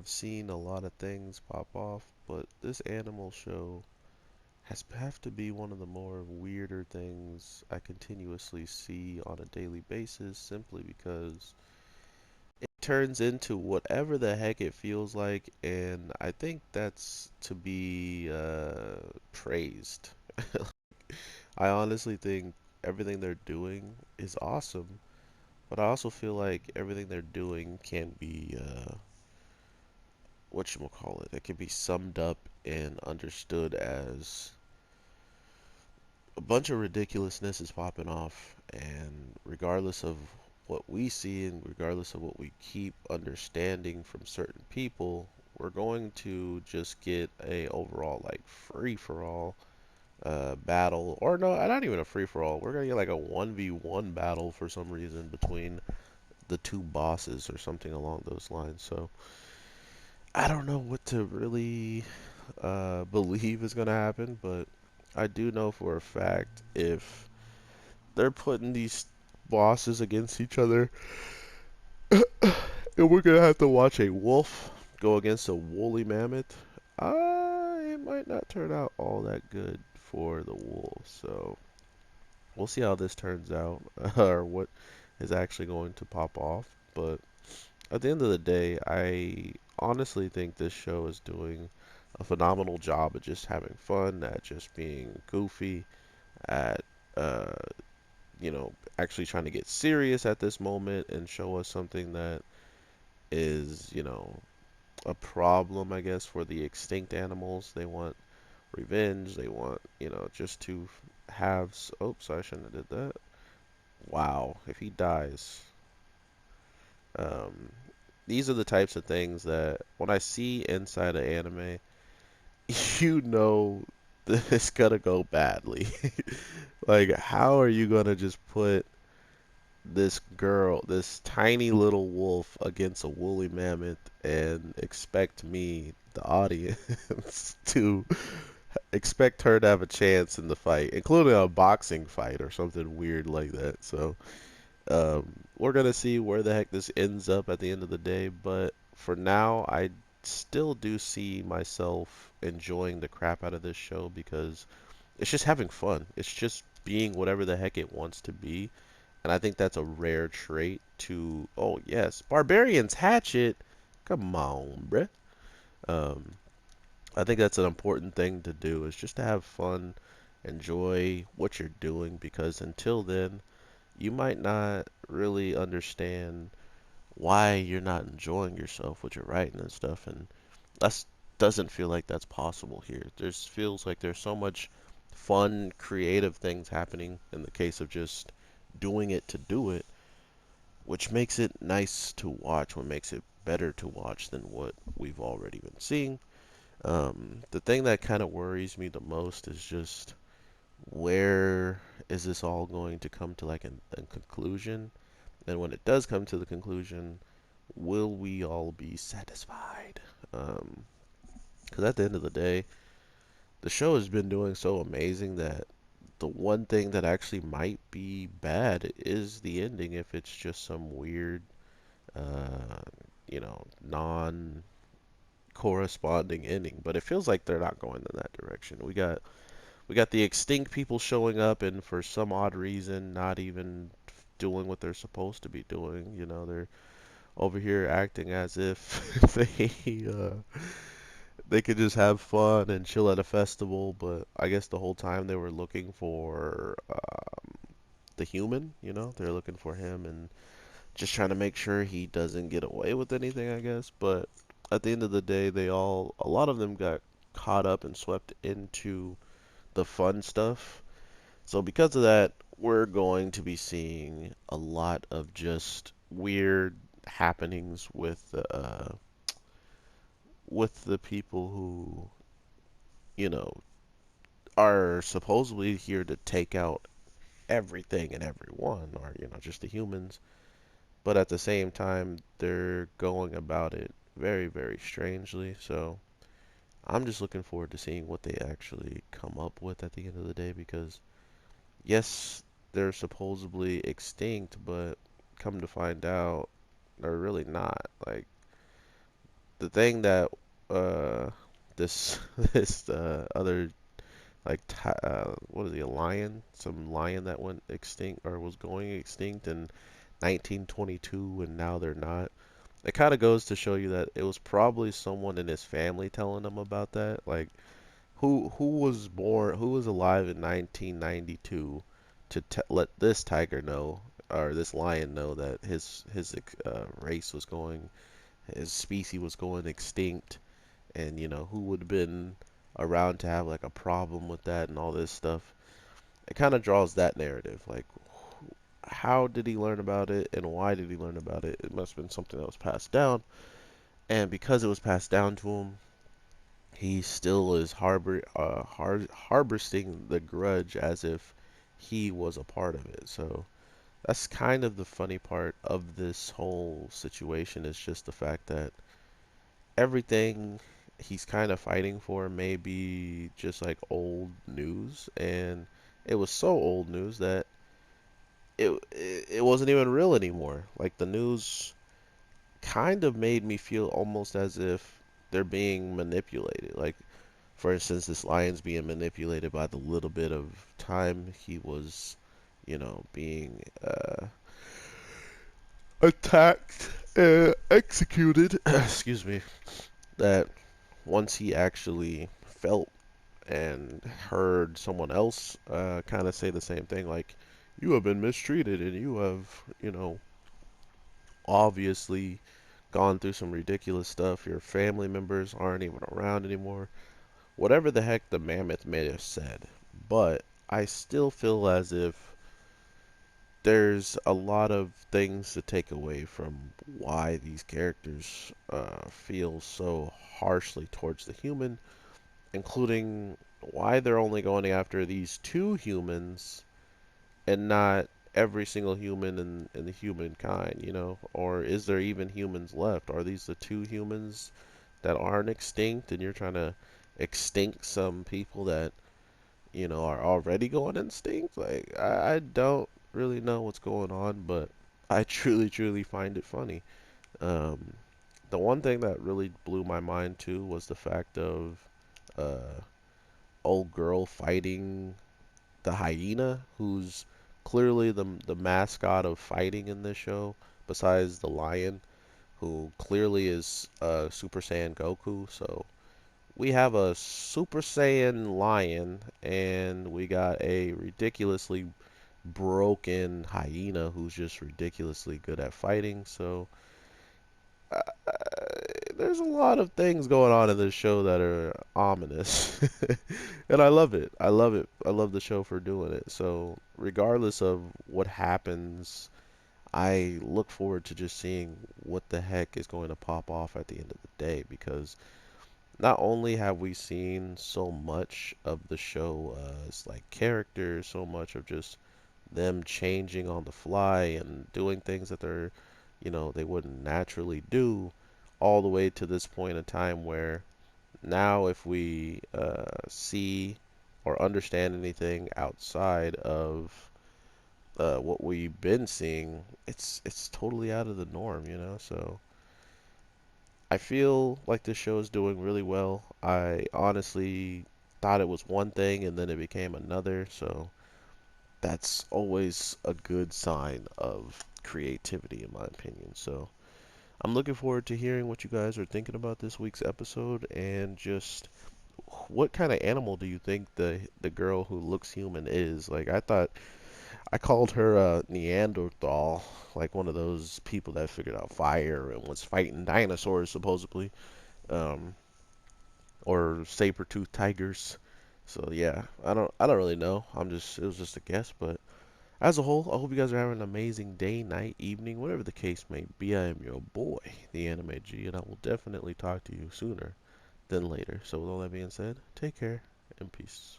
have seen a lot of things pop off, but this animal show has have to be one of the more weirder things I continuously see on a daily basis simply because it turns into whatever the heck it feels like, and I think that's to be praised. I honestly think everything they're doing is awesome, but I also feel like everything they're doing can be whatchamacallit, it can be summed up and understood as a bunch of ridiculousness is popping off, and regardless of what we see and regardless of what we keep understanding from certain people, we're going to just get a overall like free for all battle, or no, not even a free for all. We're gonna get like a 1v1 battle for some reason between the two bosses or something along those lines. So I don't know what to really believe is gonna happen, but I do know for a fact if they're putting these bosses against each other, and we're gonna have to watch a wolf go against a woolly mammoth. It might not turn out all that good for the wolves. So we'll see how this turns out, or what is actually going to pop off. But at the end of the day, I honestly think this show is doing a phenomenal job at just having fun, at just being goofy, at uh, actually trying to get serious at this moment and show us something that is, a problem, I guess, for the extinct animals. They want revenge. They want, just to have. Oops, I shouldn't have did that. Wow, if he dies, um, these are the types of things that when I see inside an anime, you know that it's gonna go badly. Like, how are you gonna just put this girl, this tiny little wolf against a woolly mammoth and expect me, the audience, to expect her to have a chance in the fight, including a boxing fight or something weird like that. So, we're gonna see where the heck this ends up at the end of the day, but for now, I still do see myself enjoying the crap out of this show because it's just having fun. It's just being whatever the heck it wants to be. And I think that's a rare trait to, oh yes, Barbarian's Hatchet. Come on, bruh. Um, I think that's an important thing to do is just to have fun, enjoy what you're doing because until then, you might not really understand why you're not enjoying yourself, what you're writing and stuff. And that doesn't feel like that's possible here. There's feels like there's so much fun, creative things happening in the case of just doing it to do it, which makes it nice to watch, what makes it better to watch than what we've already been seeing. The thing that kind of worries me the most is just where is this all going to come to like a conclusion? And when it does come to the conclusion, will we all be satisfied? Because at the end of the day, the show has been doing so amazing that the one thing that actually might be bad is the ending if it's just some weird, uh, non corresponding ending. But it feels like they're not going in that direction. We got the extinct people showing up and for some odd reason not even doing what they're supposed to be doing. They're over here acting as if they could just have fun and chill at a festival, but I guess the whole time they were looking for the human, they're looking for him and just trying to make sure he doesn't get away with anything, I guess. But at the end of the day, a lot of them got caught up and swept into the fun stuff. So because of that, we're going to be seeing a lot of just weird happenings with the people who, you know, are supposedly here to take out everything and everyone, or just the humans. But at the same time, they're going about it very, very strangely. So I'm just looking forward to seeing what they actually come up with at the end of the day because, yes, they're supposedly extinct, but come to find out, they're really not. Like, the thing that uh this this other like what is he, a lion? Some lion that went extinct or was going extinct in 1922 and now they're not. It kind of goes to show you that it was probably someone in his family telling him about that. Like who was alive in 1992 to let this tiger know or this lion know that his race was going, his species was going extinct, and who would have been around to have like a problem with that and all this stuff. It kind of draws that narrative, like how did he learn about it and why did he learn about it? It must have been something that was passed down, and because it was passed down to him, he still is harboring the grudge as if he was a part of it. So that's kind of the funny part of this whole situation, is just the fact that everything he's kind of fighting for may be just like old news, and it was so old news that it wasn't even real anymore. Like the news kind of made me feel almost as if they're being manipulated. Like for instance, this lion's being manipulated by the little bit of time he was, being attacked, executed. Excuse me. That once he actually felt and heard someone else kind of say the same thing, like, you have been mistreated and you have, obviously gone through some ridiculous stuff. Your family members aren't even around anymore. Whatever the heck the mammoth may have said. But I still feel as if there's a lot of things to take away from why these characters feel so harshly towards the human, including why they're only going after these two humans and not every single human in the humankind, Or is there even humans left? Are these the two humans that aren't extinct and you're trying to extinct some people that, are already going extinct? Like, I don't really know what's going on, but I truly, truly find it funny. Um, the one thing that really blew my mind too was the fact of uh, old girl fighting the hyena, who's clearly the mascot of fighting in this show, besides the lion, who clearly is Super Saiyan Goku. So we have a Super Saiyan lion, and we got a ridiculously broken hyena who's just ridiculously good at fighting. So uh, there's a lot of things going on in this show that are ominous. And I love it. I love it. I love the show for doing it. So, regardless of what happens, I look forward to just seeing what the heck is going to pop off at the end of the day, because not only have we seen so much of the show as like characters, so much of just them changing on the fly and doing things that they wouldn't naturally do, all the way to this point in time where now if we see or understand anything outside of what we've been seeing, it's totally out of the norm. So I feel like this show is doing really well. I honestly thought it was one thing and then it became another, so that's always a good sign of creativity, in my opinion. So I'm looking forward to hearing what you guys are thinking about this week's episode, and just what kind of animal do you think the girl who looks human is? Like, I thought I called her a Neanderthal, like one of those people that figured out fire and was fighting dinosaurs supposedly, um, or saber-toothed tigers. So yeah, I don't really know. It was just a guess, but as a whole, I hope you guys are having an amazing day, night, evening, whatever the case may be. I am your boy, the Anime G, and I will definitely talk to you sooner than later. So with all that being said, take care and peace.